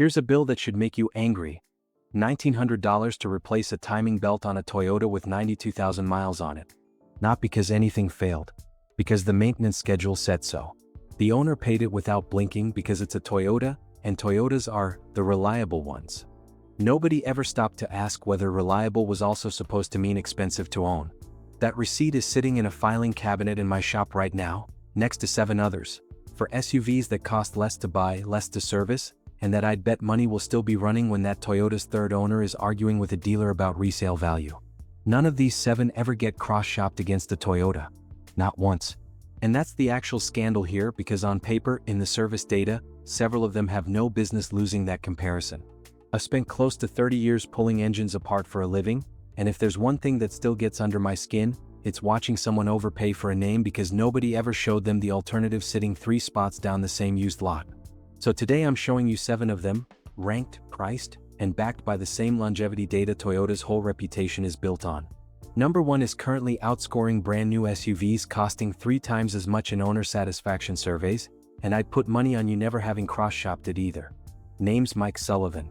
Here's a bill that should make you angry. $1,900 to replace a timing belt on a Toyota with 92,000 miles on it. Not because anything failed, because the maintenance schedule said so. The owner paid it without blinking because it's a Toyota, and Toyotas are the reliable ones. Nobody ever stopped to ask whether reliable was also supposed to mean expensive to own. That receipt is sitting in a filing cabinet in my shop right now, next to 7 others, for SUVs that cost less to buy, less to service, and that I'd bet money will still be running when that Toyota's third owner is arguing with a dealer about resale value. None of these 7 ever get cross-shopped against a Toyota. Not once. And that's the actual scandal here, because on paper, in the service data, several of them have no business losing that comparison. I've spent close to 30 years pulling engines apart for a living, and if there's one thing that still gets under my skin, it's watching someone overpay for a name because nobody ever showed them the alternative sitting 3 spots down the same used lot. So today I'm showing you 7 of them, ranked, priced, and backed by the same longevity data Toyota's whole reputation is built on. Number 1 is currently outscoring brand new SUVs costing 3 times as much in owner satisfaction surveys, and I'd put money on you never having cross-shopped it either. Name's Mike Sullivan.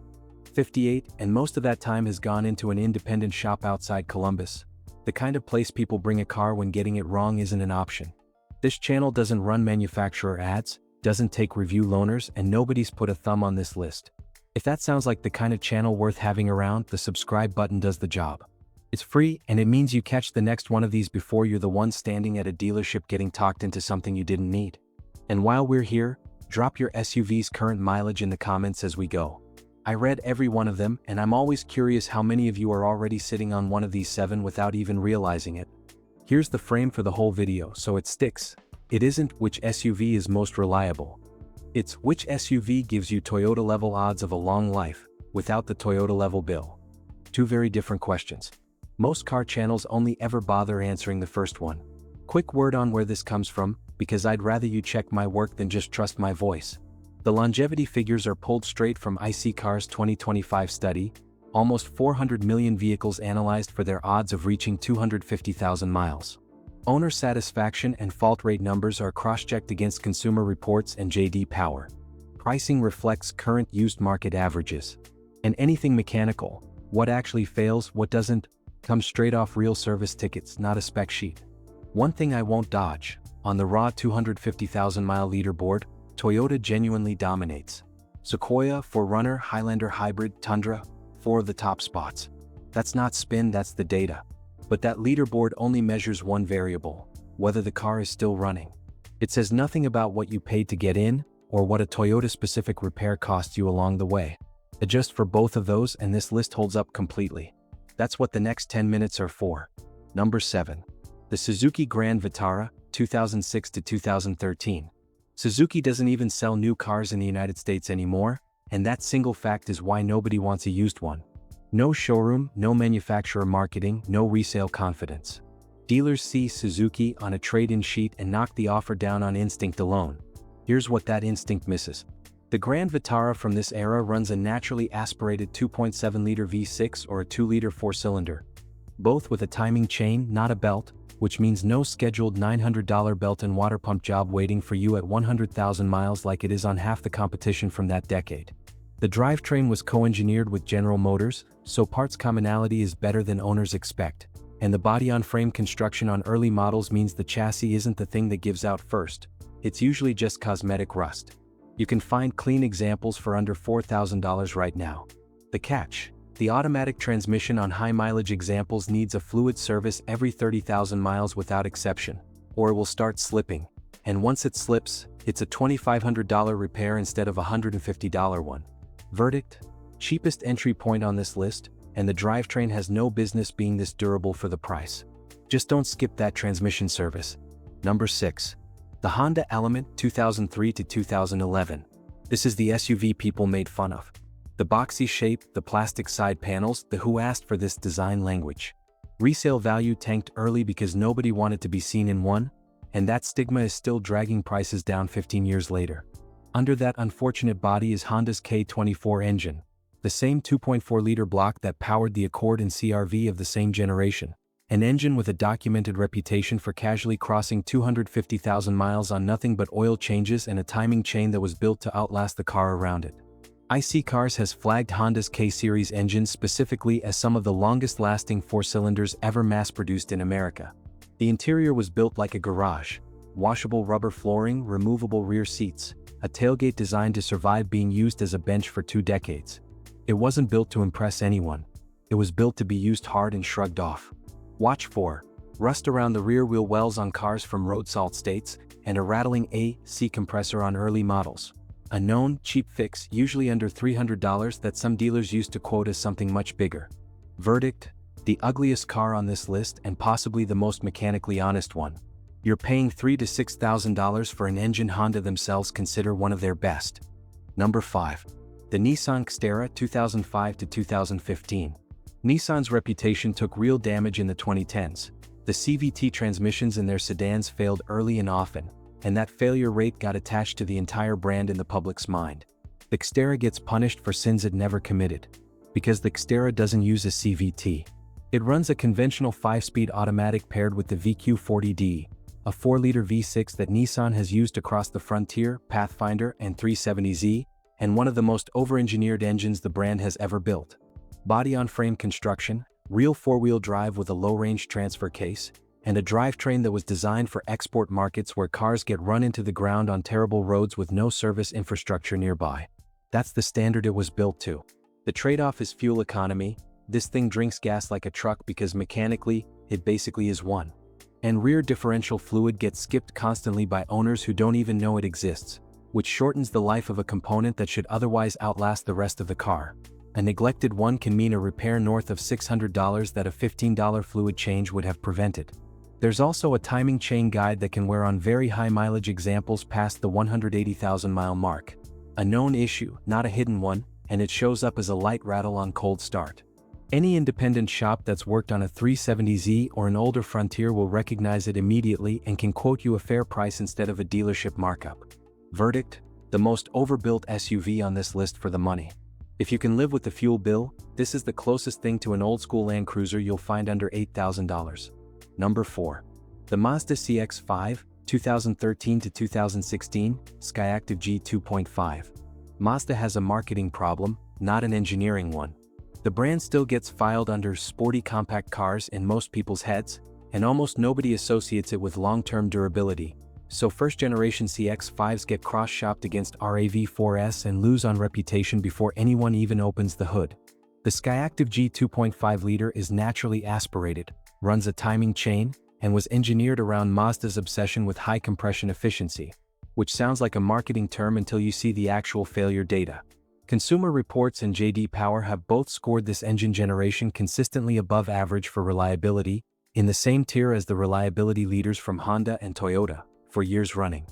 58, and most of that time has gone into an independent shop outside Columbus. The kind of place people bring a car when getting it wrong isn't an option. This channel doesn't run manufacturer ads, doesn't take review loaners, and nobody's put a thumb on this list. If that sounds like the kind of channel worth having around, the subscribe button does the job. It's free, and it means you catch the next one of these before you're the one standing at a dealership getting talked into something you didn't need. And while we're here, drop your SUV's current mileage in the comments as we go. I read every one of them, and I'm always curious how many of you are already sitting on one of these 7 without even realizing it. Here's the frame for the whole video so it sticks. It isn't which SUV is most reliable. It's which SUV gives you Toyota-level odds of a long life, without the Toyota-level bill. 2 very different questions. Most car channels only ever bother answering the first one. Quick word on where this comes from, because I'd rather you check my work than just trust my voice. The longevity figures are pulled straight from iSeeCar's 2025 study, almost 400 million vehicles analyzed for their odds of reaching 250,000 miles. Owner satisfaction and fault rate numbers are cross-checked against Consumer Reports and J.D. Power. Pricing reflects current used market averages. And anything mechanical, what actually fails, what doesn't, comes straight off real service tickets, not a spec sheet. One thing I won't dodge, on the raw 250,000-mile leaderboard, Toyota genuinely dominates. Sequoia, 4Runner, Highlander Hybrid, Tundra, 4 of the top spots. That's not spin, that's the data. But that leaderboard only measures one variable, whether the car is still running. It says nothing about what you paid to get in, or what a Toyota-specific repair cost you along the way. Adjust for both of those and this list holds up completely. That's what the next 10 minutes are for. Number 7. The Suzuki Grand Vitara, 2006 to 2013. Suzuki doesn't even sell new cars in the United States anymore, and that single fact is why nobody wants a used one. No showroom, no manufacturer marketing, no resale confidence. Dealers see Suzuki on a trade-in sheet and knock the offer down on instinct alone. Here's what that instinct misses. The Grand Vitara from this era runs a naturally aspirated 2.7-liter V6 or a 2-liter 4-cylinder. Both with a timing chain, not a belt, which means no scheduled $900 belt and water pump job waiting for you at 100,000 miles like it is on half the competition from that decade. The drivetrain was co-engineered with General Motors, so parts commonality is better than owners expect, and the body-on-frame construction on early models means the chassis isn't the thing that gives out first. It's usually just cosmetic rust. You can find clean examples for under $4,000 right now. The catch: the automatic transmission on high-mileage examples needs a fluid service every 30,000 miles without exception, or it will start slipping, and once it slips, it's a $2,500 repair instead of a $150 one. Verdict: cheapest entry point on this list, and the drivetrain has no business being this durable for the price. Just don't skip that transmission service. Number 6. The Honda Element, 2003 to 2011. This is the SUV people made fun of. The boxy shape, the plastic side panels, the who asked for this design language. Resale value tanked early because nobody wanted to be seen in one, and that stigma is still dragging prices down 15 years later. Under that unfortunate body is Honda's K24 engine, the same 2.4-liter block that powered the Accord and CR-V of the same generation. An engine with a documented reputation for casually crossing 250,000 miles on nothing but oil changes and a timing chain that was built to outlast the car around it. IC Cars has flagged Honda's K-Series engines specifically as some of the longest-lasting four-cylinders ever mass-produced in America. The interior was built like a garage: washable rubber flooring, removable rear seats, a tailgate designed to survive being used as a bench for 2 decades. It wasn't built to impress anyone. It was built to be used hard and shrugged off. Watch for rust around the rear wheel wells on cars from road salt states, and a rattling AC compressor on early models. A known, cheap fix, usually under $300, that some dealers used to quote as something much bigger. Verdict: the ugliest car on this list and possibly the most mechanically honest one. You're paying $3,000 to $6,000 for an engine Honda themselves consider one of their best. Number 5. The Nissan Xterra 2005 to 2015. Nissan's reputation took real damage in the 2010s. The CVT transmissions in their sedans failed early and often, and that failure rate got attached to the entire brand in the public's mind. The Xterra gets punished for sins it never committed, because the Xterra doesn't use a CVT. It runs a conventional 5-speed automatic paired with the VQ40D, a 4-liter V6 that Nissan has used across the Frontier, Pathfinder, and 370Z, and one of the most over-engineered engines the brand has ever built. Body-on-frame construction, real 4-wheel drive with a low-range transfer case, and a drivetrain that was designed for export markets where cars get run into the ground on terrible roads with no service infrastructure nearby. That's the standard it was built to. The trade-off is fuel economy. This thing drinks gas like a truck because mechanically, it basically is one. And rear differential fluid gets skipped constantly by owners who don't even know it exists, which shortens the life of a component that should otherwise outlast the rest of the car. A neglected one can mean a repair north of $600 that a $15 fluid change would have prevented. There's also a timing chain guide that can wear on very high mileage examples past the 180,000-mile mark. A known issue, not a hidden one, and it shows up as a light rattle on cold start. Any independent shop that's worked on a 370Z or an older Frontier will recognize it immediately and can quote you a fair price instead of a dealership markup. Verdict: the most overbuilt SUV on this list for the money. If you can live with the fuel bill, this is the closest thing to an old-school Land Cruiser you'll find under $8,000. Number 4. The Mazda CX-5, 2013 to 2016, Skyactiv G 2.5. Mazda has a marketing problem, not an engineering one. The brand still gets filed under sporty compact cars in most people's heads, and almost nobody associates it with long-term durability. So first-generation CX-5s get cross-shopped against RAV4S and lose on reputation before anyone even opens the hood. The Skyactiv G 2.5-liter is naturally aspirated, runs a timing chain, and was engineered around Mazda's obsession with high compression efficiency, which sounds like a marketing term until you see the actual failure data. Consumer Reports and J.D. Power have both scored this engine generation consistently above average for reliability, in the same tier as the reliability leaders from Honda and Toyota, for years running.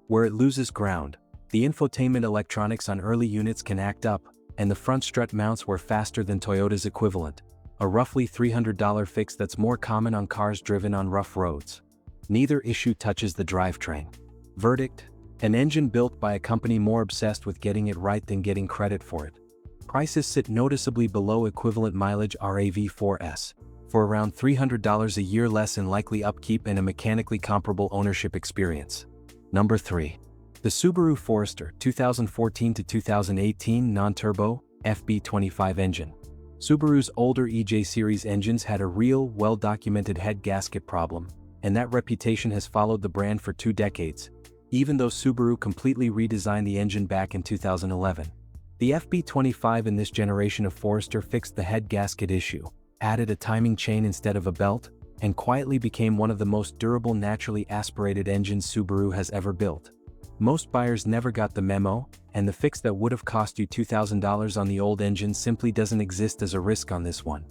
Where it loses ground, the infotainment electronics on early units can act up, and the front strut mounts were faster than Toyota's equivalent, a roughly $300 fix that's more common on cars driven on rough roads. Neither issue touches the drivetrain. Verdict: an engine built by a company more obsessed with getting it right than getting credit for it. Prices sit noticeably below equivalent mileage RAV4S, for around $300 a year less in likely upkeep and a mechanically comparable ownership experience. Number 3. The Subaru Forester 2014 to 2018 non-turbo FB25 engine. Subaru's older EJ series engines had a real, well-documented head gasket problem, and that reputation has followed the brand for 2 decades, even though Subaru completely redesigned the engine back in 2011. The FB25 in this generation of Forester fixed the head gasket issue, added a timing chain instead of a belt, and quietly became one of the most durable naturally aspirated engines Subaru has ever built. Most buyers never got the memo, and the fix that would have cost you $2,000 on the old engine simply doesn't exist as a risk on this one.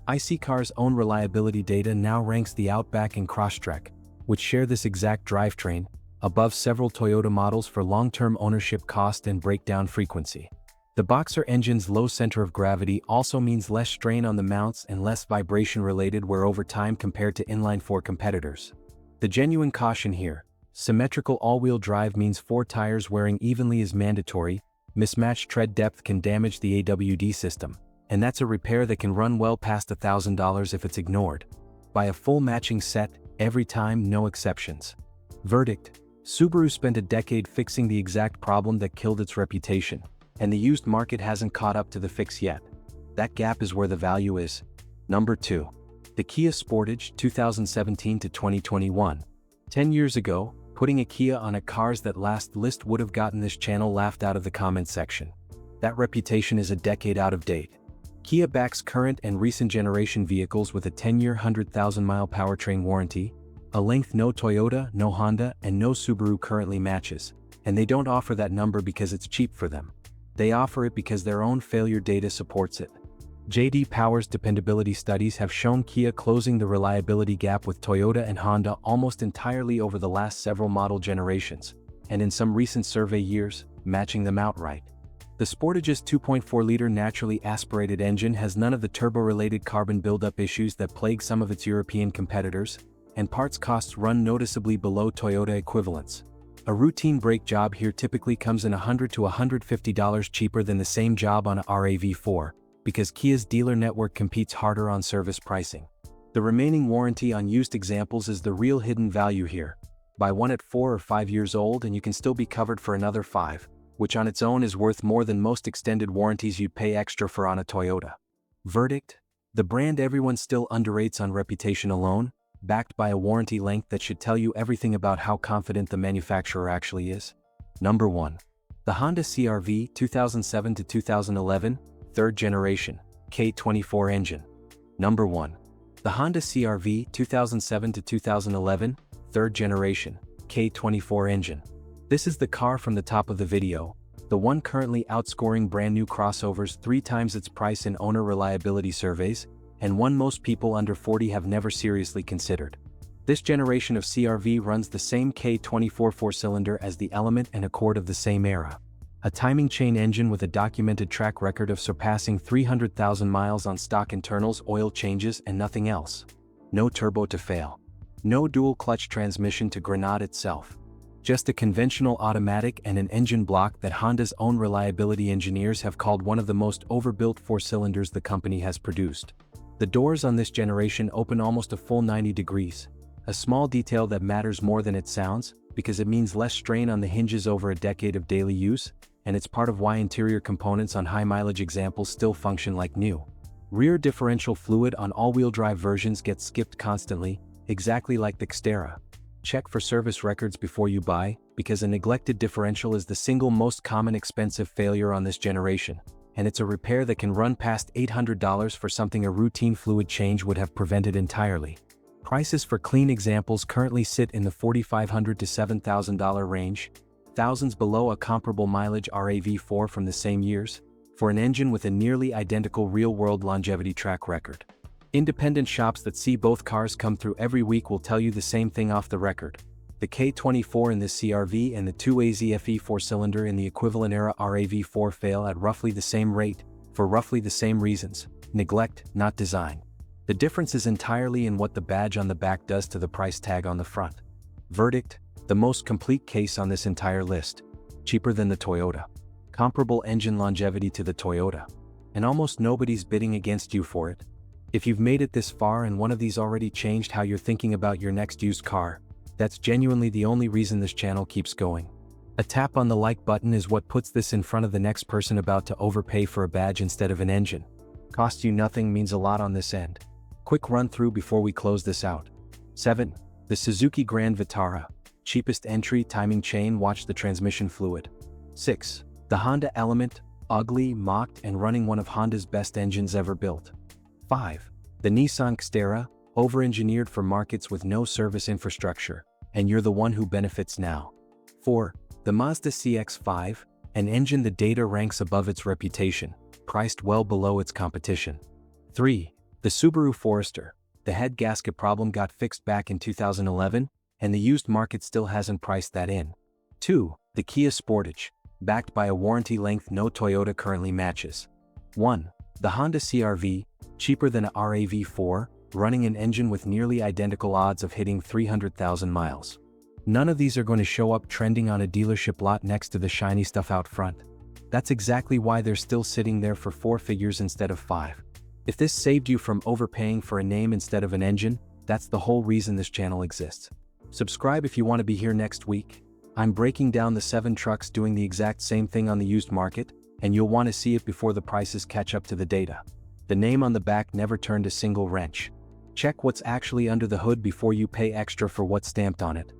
IC Cars' own reliability data now ranks the Outback and Crosstrek, which share this exact drivetrain, above several Toyota models for long-term ownership cost and breakdown frequency. The Boxer engine's low center of gravity also means less strain on the mounts and less vibration-related wear over time compared to inline-4 competitors. The genuine caution here: symmetrical all-wheel drive means 4 tires wearing evenly is mandatory. Mismatched tread depth can damage the AWD system, and that's a repair that can run well past $1,000 if it's ignored. Buy a full matching set, every time, no exceptions. Verdict: Subaru spent a decade fixing the exact problem that killed its reputation. and the used market hasn't caught up to the fix yet. That gap is where the value is. Number 2. The Kia Sportage 2017 to 2021. 10 years ago, putting a Kia on a Cars That Last list would have gotten this channel laughed out of the comment section. That reputation is a decade out of date. Kia backs current and recent generation vehicles with a 10-year 100,000-mile powertrain warranty, a length no Toyota, no Honda, and no Subaru currently matches, and they don't offer that number because it's cheap for them. They offer it because their own failure data supports it. J.D. Power's dependability studies have shown Kia closing the reliability gap with Toyota and Honda almost entirely over the last several model generations, and in some recent survey years, matching them outright. The Sportage's 2.4-liter naturally aspirated engine has none of the turbo-related carbon buildup issues that plague some of its European competitors, and parts costs run noticeably below Toyota equivalents. A routine brake job here typically comes in $100 to $150 cheaper than the same job on a RAV4, because Kia's dealer network competes harder on service pricing. The remaining warranty on used examples is the real hidden value here. Buy one at 4 or 5 years old and you can still be covered for another 5, which on its own is worth more than most extended warranties you'd pay extra for on a Toyota. Verdict: the brand everyone still underrates on reputation alone, backed by a warranty length that should tell you everything about how confident the manufacturer actually is. Number 1. The Honda CR-V 2007 to 2011, 3rd generation, K24 engine. Number 1. The Honda CR-V 2007 to 2011, 3rd generation, K24 engine. This is the car from the top of the video, the one currently outscoring brand new crossovers 3 times its price in owner reliability surveys, and one most people under 40 have never seriously considered. This generation of CR-V runs the same K24 4-cylinder as the Element and Accord of the same era. A timing chain engine with a documented track record of surpassing 300,000 miles on stock internals, oil changes, and nothing else. No turbo to fail. No dual clutch transmission to grenade itself. Just a conventional automatic and an engine block that Honda's own reliability engineers have called one of the most overbuilt 4-cylinders the company has produced. The doors on this generation open almost a full 90 degrees, a small detail that matters more than it sounds, because it means less strain on the hinges over a decade of daily use, and it's part of why interior components on high-mileage examples still function like new. Rear differential fluid on all-wheel drive versions gets skipped constantly, exactly like the Xterra. Check for service records before you buy, because a neglected differential is the single most common expensive failure on this generation, and it's a repair that can run past $800 for something a routine fluid change would have prevented entirely. Prices for clean examples currently sit in the $4,500 to $7,000 range, thousands below a comparable mileage RAV4 from the same years, for an engine with a nearly identical real-world longevity track record. Independent shops that see both cars come through every week will tell you the same thing off the record. The K24 in this CR-V and the 2AZFE 4-cylinder in the equivalent era RAV4 fail at roughly the same rate, for roughly the same reasons: neglect, not design. The difference is entirely in what the badge on the back does to the price tag on the front. Verdict: the most complete case on this entire list. Cheaper than the Toyota. Comparable engine longevity to the Toyota. And almost nobody's bidding against you for it. If you've made it this far and one of these already changed how you're thinking about your next used car, that's genuinely the only reason this channel keeps going. A tap on the like button is what puts this in front of the next person about to overpay for a badge instead of an engine. Costs you nothing means a lot on this end. Quick run through before we close this out. 7. The Suzuki Grand Vitara. Cheapest entry, timing chain, watch the transmission fluid. 6. The Honda Element. Ugly, mocked, and running one of Honda's best engines ever built. 5. The Nissan Xterra, over-engineered for markets with no service infrastructure, and you're the one who benefits now. 4. The Mazda CX-5, an engine the data ranks above its reputation, priced well below its competition. 3. The Subaru Forester, the head gasket problem got fixed back in 2011, and the used market still hasn't priced that in. 2. The Kia Sportage, backed by a warranty length no Toyota currently matches. 1. The Honda CR-V, cheaper than a RAV4, running an engine with nearly identical odds of hitting 300,000 miles. None of these are going to show up trending on a dealership lot next to the shiny stuff out front. That's exactly why they're still sitting there for 4 figures instead of 5. If this saved you from overpaying for a name instead of an engine, that's the whole reason this channel exists. Subscribe if you want to be here next week. I'm breaking down the 7 trucks doing the exact same thing on the used market, and you'll want to see it before the prices catch up to the data. The name on the back never turned a single wrench. Check what's actually under the hood before you pay extra for what's stamped on it.